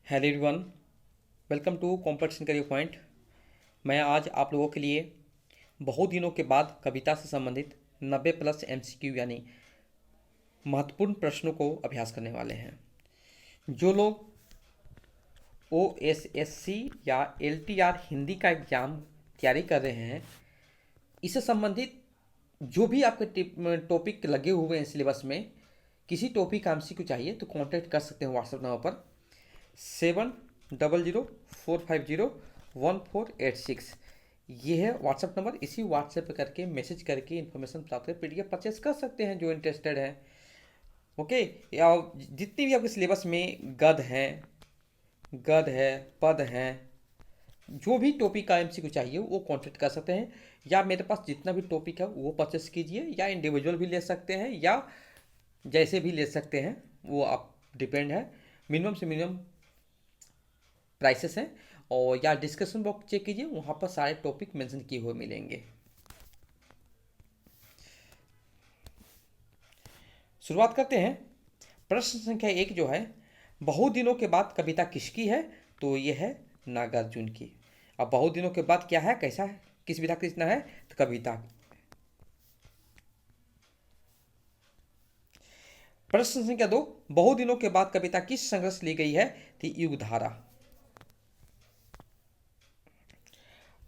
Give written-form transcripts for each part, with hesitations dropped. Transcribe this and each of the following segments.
Hello everyone, welcome to competition career point. मैं आज आप लोगों के लिए बहुत दिनों के बाद कविता से संबंधित 90+ MCQ यानी महत्वपूर्ण प्रश्नों को अभ्यास करने वाले हैं। जो लोग OSSC या LTR हिंदी का एग्ज़ाम तैयारी कर रहे हैं, इससे संबंधित जो भी आपके टॉपिक लगे हुए हैं सिलेबस में, किसी टॉपिक का MCQ चाहिए तो कांटेक्ट कर सकते हैं व्हाट्सएप नंबर पर 7004501486। ये है व्हाट्सएप नंबर। इसी व्हाट्सएप पे करके मैसेज करके इन्फॉर्मेशन प्राप्त कर PDF परचेस कर सकते हैं जो इंटरेस्टेड है। ओके। या जितनी भी आपके सिलेबस में गद है, पद हैं, जो भी टॉपिक का MCQ चाहिए वो कांटेक्ट कर सकते हैं। या मेरे पास जितना भी टॉपिक है वो परचेस कीजिए, या इंडिविजुअल भी ले सकते हैं, या जैसे भी ले सकते हैं, वो आप डिपेंड है। मिनिमम से मिनिमम प्राइसेस हैं, और या डिस्कशन बॉक्स चेक कीजिए, वहाँ पर सारे टॉपिक मेंशन किए हुए मिलेंगे। शुरुआत करते हैं। प्रश्न संख्या 1 जो है, बहुत दिनों के बाद कविता किसकी है? तो ये है नागार्जुन की। अब बहुत दिनों के बाद क्या है, कैसा है, किस विधा की रचना है? तो कविता। प्रश्न संख्या 2, बहुत दिनों के बाद कविता किस संग्रह से ली गई है? तो युगधारा।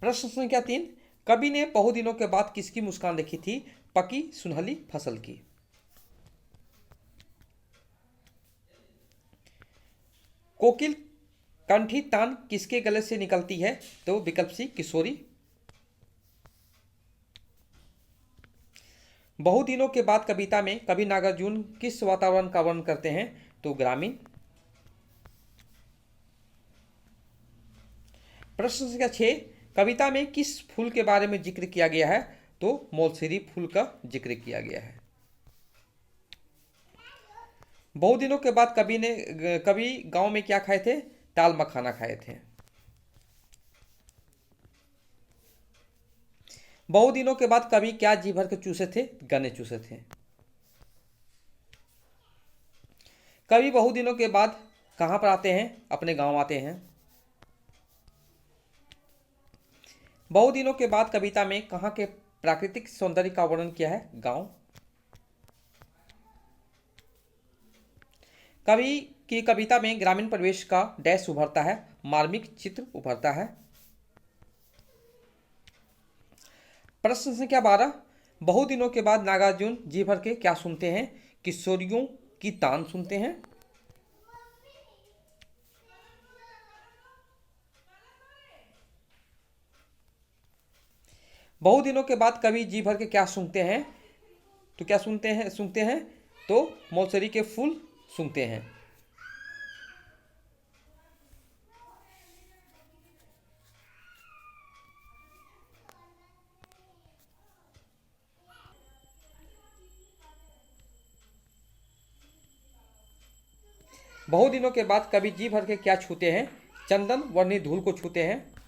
प्रश्न संख्या 3, कवि ने बहुत दिनों के बाद किसकी मुस्कान लिखी थी? पकी सुनहली फसल की। कोकिल कंठी तान किसके गले से निकलती है? तो विकल्प सी किशोरी। बहुत दिनों के बाद कविता में कवि नागार्जुन किस वातावरण का वर्णन करते हैं? तो ग्रामीण। प्रश्न संख्या 6, कविता में किस फूल के बारे में जिक्र किया गया है? तो मौलसेरी फूल का जिक्र किया गया है। बहुत दिनों के बाद कवि गांव में क्या खाए थे? दाल मखाना खाए थे। बहुत दिनों के बाद कवि क्या जी भर के चूसे थे? गन्ने चूसे थे। कवि बहुत दिनों के बाद कहां पर आते हैं? अपने गांव आते हैं। बहुत दिनों के बाद कविता में कहां के प्राकृतिक सौंदर्य का वर्णन किया है? गांव। कवि की कविता में ग्रामीण परिवेश का डैश उभरता है? मार्मिक चित्र उभरता है। प्रश्न संख्या 12, बहुत दिनों के बाद नागार्जुन जी भर के क्या सुनते हैं? किशोरियों की तान सुनते हैं। बहुत दिनों के बाद कवि जी भर के क्या सुनते हैं? तो क्या सुनते हैं तो मौसरी के फूल सुनते हैं। बहुत दिनों के बाद कवि जी भर के क्या छूते हैं? चंदन वर्णी धूल को छूते हैं।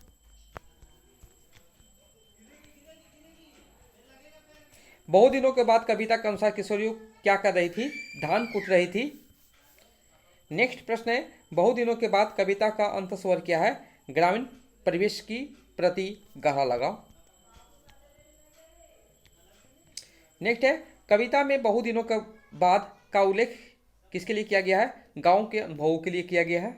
बहुत दिनों के बाद कविता के अनुसार किशोरियों क्या कर रही थी? धान कूट रही थी। नेक्स्ट प्रश्न है, बहुत दिनों के बाद कविता का अंत स्वर क्या है? ग्रामीण परिवेश की प्रति गहरा लगाव। नेक्स्ट है, कविता में बहुत दिनों के बाद का उल्लेख किसके लिए किया गया है? गांव के अनुभवों के लिए किया गया है।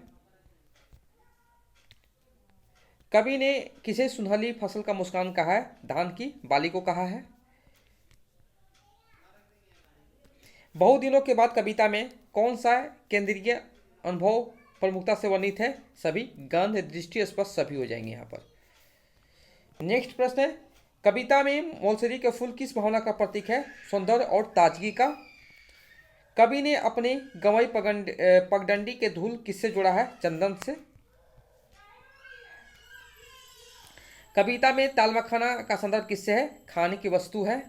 कवि ने किसे सुनहली फसल का मुस्कान कहा है? धान की बाली को कहा है। बहुत दिनों के बाद कविता में कौन सा केंद्रीय अनुभव प्रमुखता से वर्णित है? सभी। गंध दृष्टि स्पर्श सभी हो जाएंगे यहाँ पर। नेक्स्ट प्रश्न है, कविता में मौलसेरी के फूल किस भावना का प्रतीक है? सौंदर्य और ताजगी का। कवि ने अपने गंवई पगडंडी के धूल किससे जोड़ा है? चंदन से। कविता में दाल मखाना का संदर्भ किससे है? खाने की वस्तु है।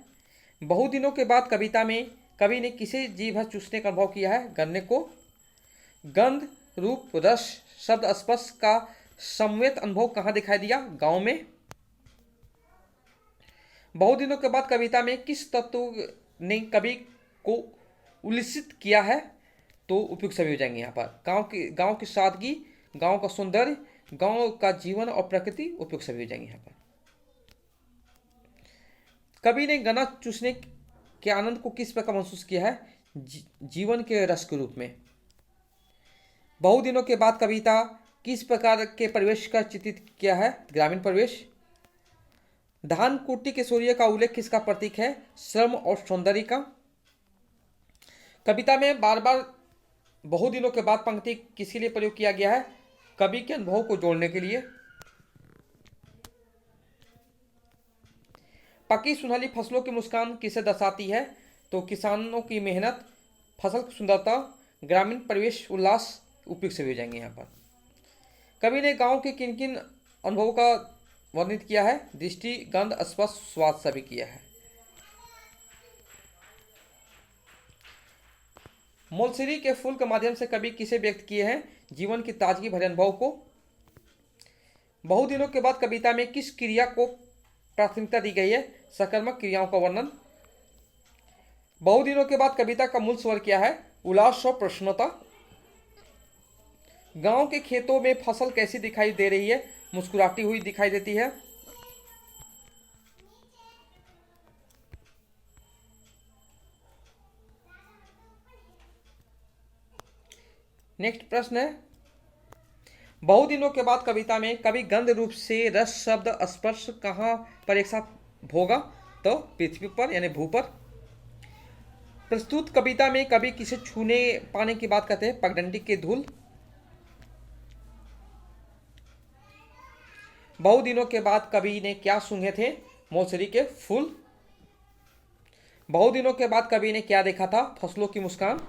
बहुत दिनों के बाद कविता में कवि ने किसे जी भर चूसने का अनुभव किया है? गन्ने को। गंध रूप रस शब्द स्पर्श का समवेत अनुभव कहाँ दिखाई दिया? गांव में। बहुत दिनों के बाद कविता में किस तत्व ने कवि को उल्लसित किया है? तो उपयुक्त सभी हो जाएंगे यहाँ पर। गांव की सादगी, गांव का सौंदर्य, गांव का जीवन और प्रकृति उपयुक्त सभी हो जाएंगे यहाँ पर। कवि ने गन्ना चूसने के आनंद को किस प्रकार महसूस किया है? जीवन के रस के रूप में। बहुदिनों के बाद कविता किस प्रकार के परिवेश का चित्रित किया है? ग्रामीण परिवेश। धान कुट्टी के सूर्य का उल्लेख किसका प्रतीक है? श्रम और सौंदर्य का। कविता में बार बार बहुदिनों के बाद पंक्ति किसके लिए प्रयोग किया गया है? कवि के अनुभव को जोड़ने के लिए। पकी सुनहली फसलों की मुस्कान किसे दर्शाती है? तो किसानों की मेहनत, फसल की सुंदरता, ग्रामीण परिवेश, उल्लास उपयुक्त सभी हो जाएंगे यहाँ पर। कवि ने गांव के किन किन अनुभवों का वर्णित किया है? दृष्टि, गंध, स्पर्श, स्वाद सभी किया है। मोलसिरी के फूल के माध्यम से कवि किसे व्यक्त किए हैं? जीवन की ताजगी भरे अनुभव को। बहुदिनों के बाद कविता में किस क्रिया को प्राथमिकता दी गई है? सकर्मक क्रियाओं का वर्णन। बहुदिनों के बाद कविता का मूल स्वर क्या है? उल्लास और प्रसन्नता। गांव के खेतों में फसल कैसी दिखाई दे रही है? मुस्कुराती हुई दिखाई देती है। नेक्स्ट प्रश्न है, बहुदिनों के बाद कविता में कवि गंध रूप से रस, शब्द, स्पर्श कहां पर एक साथ भोगा? तो पृथ्वी पर यानी भू पर। प्रस्तुत कविता में कवि किसे छूने पाने की बात करते हैं? पगडंडी के धूल। बहुदिनों के बाद कवि ने क्या सूंघे थे? मौसरी के फूल। बहुदिनों के बाद कवि ने क्या देखा था? फसलों की मुस्कान।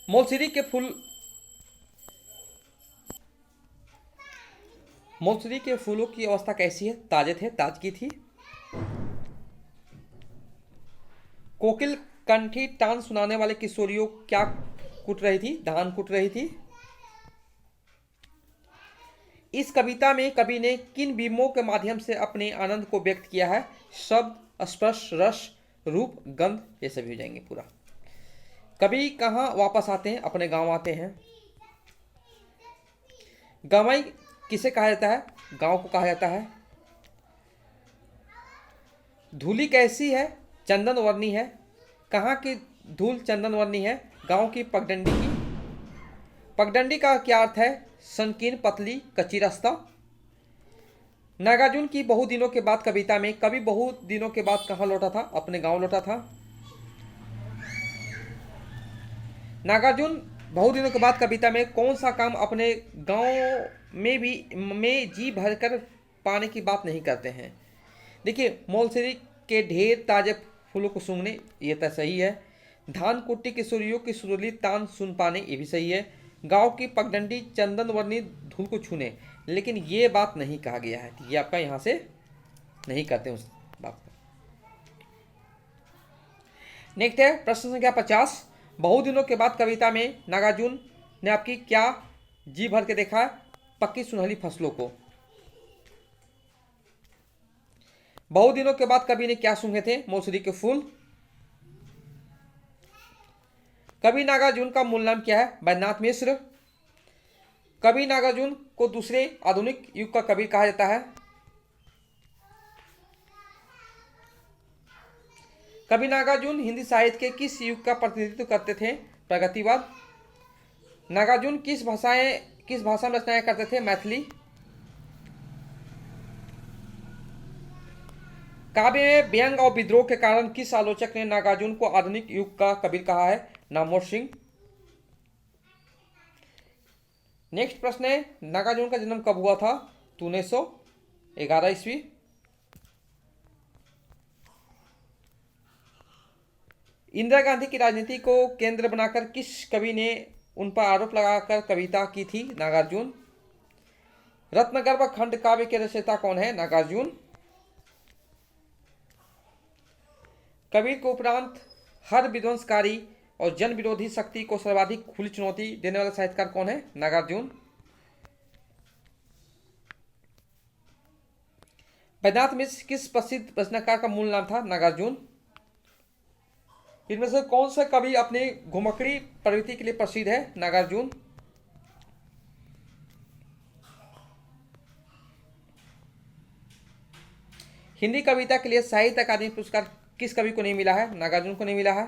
मौसरी के फूल, मौसरी के फूलों की अवस्था कैसी है? ताजे थे, ताजगी थी। कोकिल कंठी टान सुनाने वाले किशोरियों क्या कुट रही थी? धान कुट रही थी। इस कविता में कवि ने किन बिंबों के माध्यम से अपने आनंद को व्यक्त किया है? शब्द, स्पर्श, रस, रूप, गंध, ये सभी हो जाएंगे पूरा। कवि कहाँ वापस आते हैं? अपने गांव आते हैं। गवाई किसे कहा जाता है? गांव को कहा जाता है। धूली कैसी है? चंदन वर्णी है। कहाँ की धूल चंदन वर्णी है? गांव की पगडंडी की। पगडंडी का क्या अर्थ है? संकीर्ण, पतली, कच्ची रास्ता। नागार्जुन की बहुदिनों के बाद कविता में कवि बहुदिनों के बाद कहाँ लौटा था? अपने गांव लौटा था। नागार्जुन बहुदिनों के बाद कविता में कौन सा काम अपने गांव में जी भरकर पाने की बात नहीं करते हैं? देखिए, मौलसिरी के ढेर ताजे फूलों को सूंघने, ये तो सही है। धान कुट्टी के सूर्यों की सुरीली तान सुन पाने, ये भी सही है। गांव की पगडंडी चंदन वर्णी धूल को छूने, लेकिन ये बात नहीं कहा गया है, ये आपका यहाँ से नहीं करते उस बात को। नेक्स्ट है प्रश्न संख्या 50। बहुदिनों के बाद कविता में नागार्जुन ने आपकी क्या जी भर के देखा? पक्की सुनहली फसलों को। बहुदिनों के बाद कवि ने क्या सूंघे थे? मौसरी के फूल। कवि नागार्जुन का मूल नाम क्या है? बैद्यनाथ मिश्र। कवि नागार्जुन को दूसरे आधुनिक युग का कवि कहा जाता है। कवि नागार्जुन हिंदी साहित्य के किस युग का प्रतिनिधित्व करते थे? प्रगतिवाद। नागार्जुन किस भाषा में रचनाएं करते थे? मैथिली। काव्य में व्यंग और विद्रोह के कारण किस आलोचक ने नागार्जुन को आधुनिक युग का कवि कहा है? नामवर सिंह। नेक्स्ट प्रश्न है, नागार्जुन का जन्म कब हुआ था? 1911 ईस्वी। इंदिरा गांधी की राजनीति को केंद्र बनाकर किस कवि ने उन पर आरोप लगाकर कविता की थी? नागार्जुन। रत्नगर्भ खंड काव्य के रचयिता कौन है? नागार्जुन। कबीर के उपरांत हर विध्वंसकारी और जन विरोधी शक्ति को सर्वाधिक खुली चुनौती देने वाला साहित्यकार कौन है? नागार्जुन। बैद्यनाथ मिश्र किस प्रसिद्ध रचनाकार का मूल नाम था? नागार्जुन। इनमें से कौन सा कवि अपनी घुमक्कड़ी प्रवृत्ति के लिए प्रसिद्ध है? नागार्जुन। हिंदी कविता के लिए साहित्य अकादमी पुरस्कार किस कवि को नहीं मिला है? नागार्जुन को नहीं मिला है।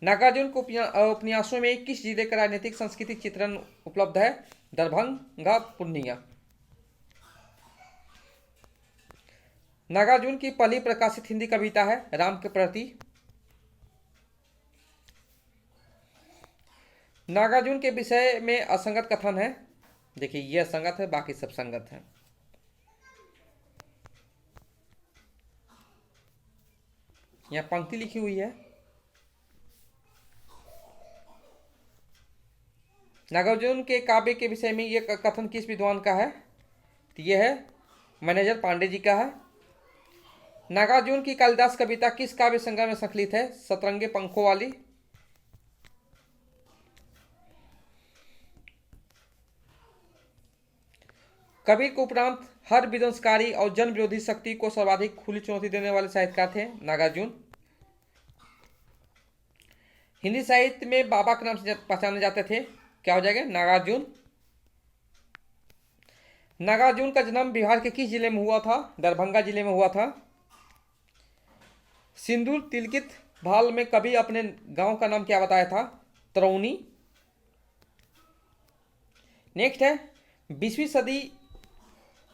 नागार्जुन को उपन्यासों में किस जिले का राजनीतिक सांस्कृतिक चित्रण उपलब्ध है? दरभंगा, पूर्णिया। नागार्जुन की पहली प्रकाशित हिंदी कविता है राम के प्रति। नागार्जुन के विषय में असंगत कथन है। देखिए ये असंगत है, बाकी सब संगत है। यहां पंक्ति लिखी हुई है। नागार्जुन के काव्य के विषय में यह कथन किस विद्वान का है? तो यह है मैनेजर पांडे जी का है। नागार्जुन की कालिदास कविता किस काव्य संग्रह में संकलित है? सतरंगे पंखों वाली। कबीर के उपरांत हर विध्वंसकारी और जन विरोधी शक्ति को सर्वाधिक खुली चुनौती देने वाले साहित्यकार थे नागार्जुन। हिंदी साहित्य में बाबा के नाम से पहचाने जाते थे, क्या हो जाएगा? नागार्जुन। नागार्जुन का जन्म बिहार के किस जिले में हुआ था? दरभंगा जिले में हुआ था। सिंदूर तिलकित भाल में कभी अपने गांव का नाम क्या बताया था? तरौनी। नेक्स्ट है 20वीं सदी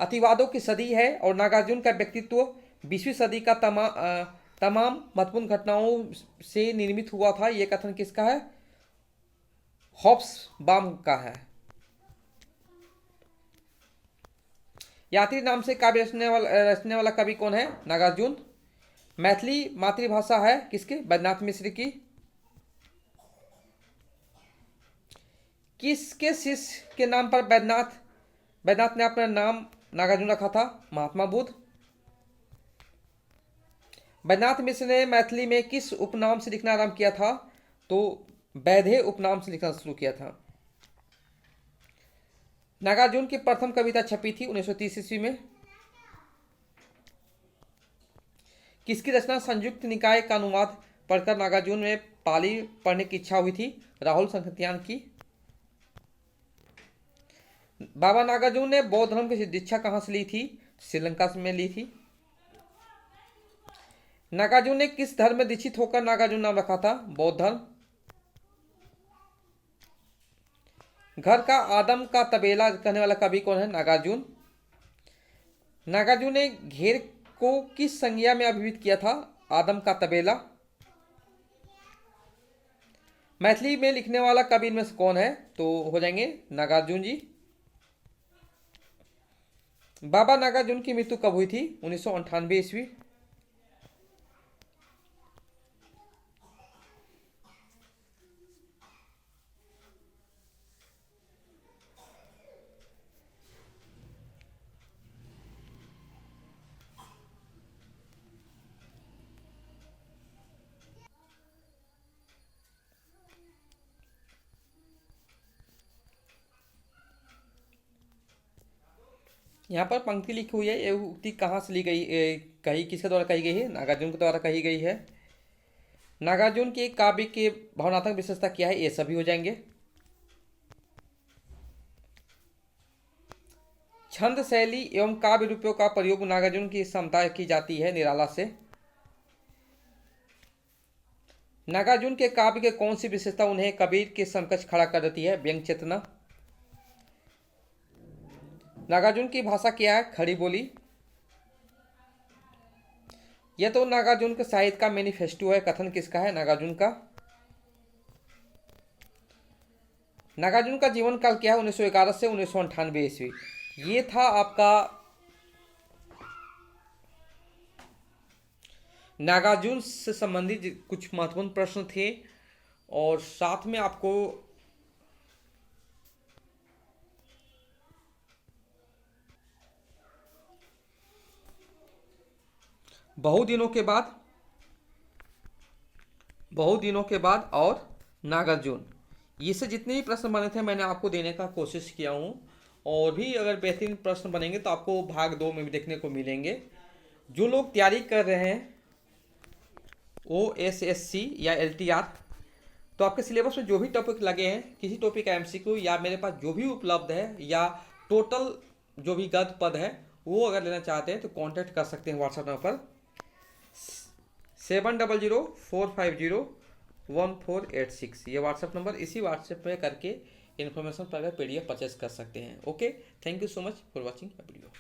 अतिवादों की सदी है और नागार्जुन का व्यक्तित्व 20वीं सदी का तमाम महत्वपूर्ण घटनाओं से निर्मित हुआ था। यह कथन किसका है? हॉब्सबॉम का है। यात्री नाम से काव्य रचने वाला कवि कौन है? नागार्जुन। मैथिली मातृभाषा है किसके? बैद्यनाथ मिश्र की। किसके शिष्य के नाम पर बैद्यनाथ ने अपना नाम नागार्जुन रखा था? महात्मा बुद्ध। बैद्यनाथ मिश्र ने मैथिली में किस उपनाम से लिखना आरंभ किया था? तो वैधे उपनाम से लिखना शुरू किया था। नागार्जुन की प्रथम कविता छपी थी 1930 ईस्वी में। किसकी रचना संयुक्त निकाय का अनुवाद पढ़कर नागार्जुन में पाली पढ़ने की इच्छा हुई थी? राहुल संखत्यान की। बाबा नागार्जुन ने बौद्ध धर्म की दीक्षा कहां से ली थी? श्रीलंका में ली थी। नागार्जुन ने किस धर्म में दीक्षित होकर नागार्जुन नाम रखा था? बौद्ध धर्म। घर का आदम का तबेला कहने वाला कवि कौन है? नागार्जुन। नागार्जुन ने घेर को किस संज्ञा में अभिहित किया था? आदम का तबेला। मैथिली में लिखने वाला कवि इनमें से कौन है? तो हो जाएंगे नागार्जुन जी। बाबा नागार्जुन की मृत्यु कब हुई थी? 1998 ईस्वी। यहाँ पर पंक्ति लिखी हुई है, ये उक्ति कहाँ से ली गई, कही किसके द्वारा कही गई है? नागार्जुन के द्वारा कही गई है। नागार्जुन के काव्य की भावनात्मक विशेषता क्या है? ये सभी हो जाएंगे। छंद शैली एवं काव्य रूपों का प्रयोग नागार्जुन की क्षमता की जाती है निराला से। नागार्जुन के काव्य के कौन सी विशेषता उन्हें कबीर के समकक्ष खड़ा कर देती है? व्यंग चेतना। नागार्जुन की भाषा क्या है? खड़ी बोली। यह तो नागार्जुन के साहित्य का मैनिफेस्टो है, कथन किसका है? नागार्जुन का। नागार्जुन का जीवन काल क्या है? 1911 से 1998 ईस्वी। ये था आपका नागार्जुन से संबंधित कुछ महत्वपूर्ण प्रश्न थे और साथ में आपको बहुत दिनों के बाद और नागार्जुन, ये से जितने भी प्रश्न बने थे मैंने आपको देने का कोशिश किया हूँ। और भी अगर बेहतरीन प्रश्न बनेंगे तो आपको भाग 2 में भी देखने को मिलेंगे। जो लोग तैयारी कर रहे हैं OSSC या LTR, तो आपके सिलेबस में जो भी टॉपिक लगे हैं, किसी टॉपिक का MCQ या मेरे पास जो भी उपलब्ध है या टोटल जो भी गद्य पद है वो अगर लेना चाहते हैं तो कांटेक्ट कर सकते हैं व्हाट्सएप नंबर पर 7004501486। ये व्हाट्सएप नंबर, इसी व्हाट्सएप पे करके इन्फॉर्मेशन पर PDF परचेस कर सकते हैं। Okay, thank you so much for watching video.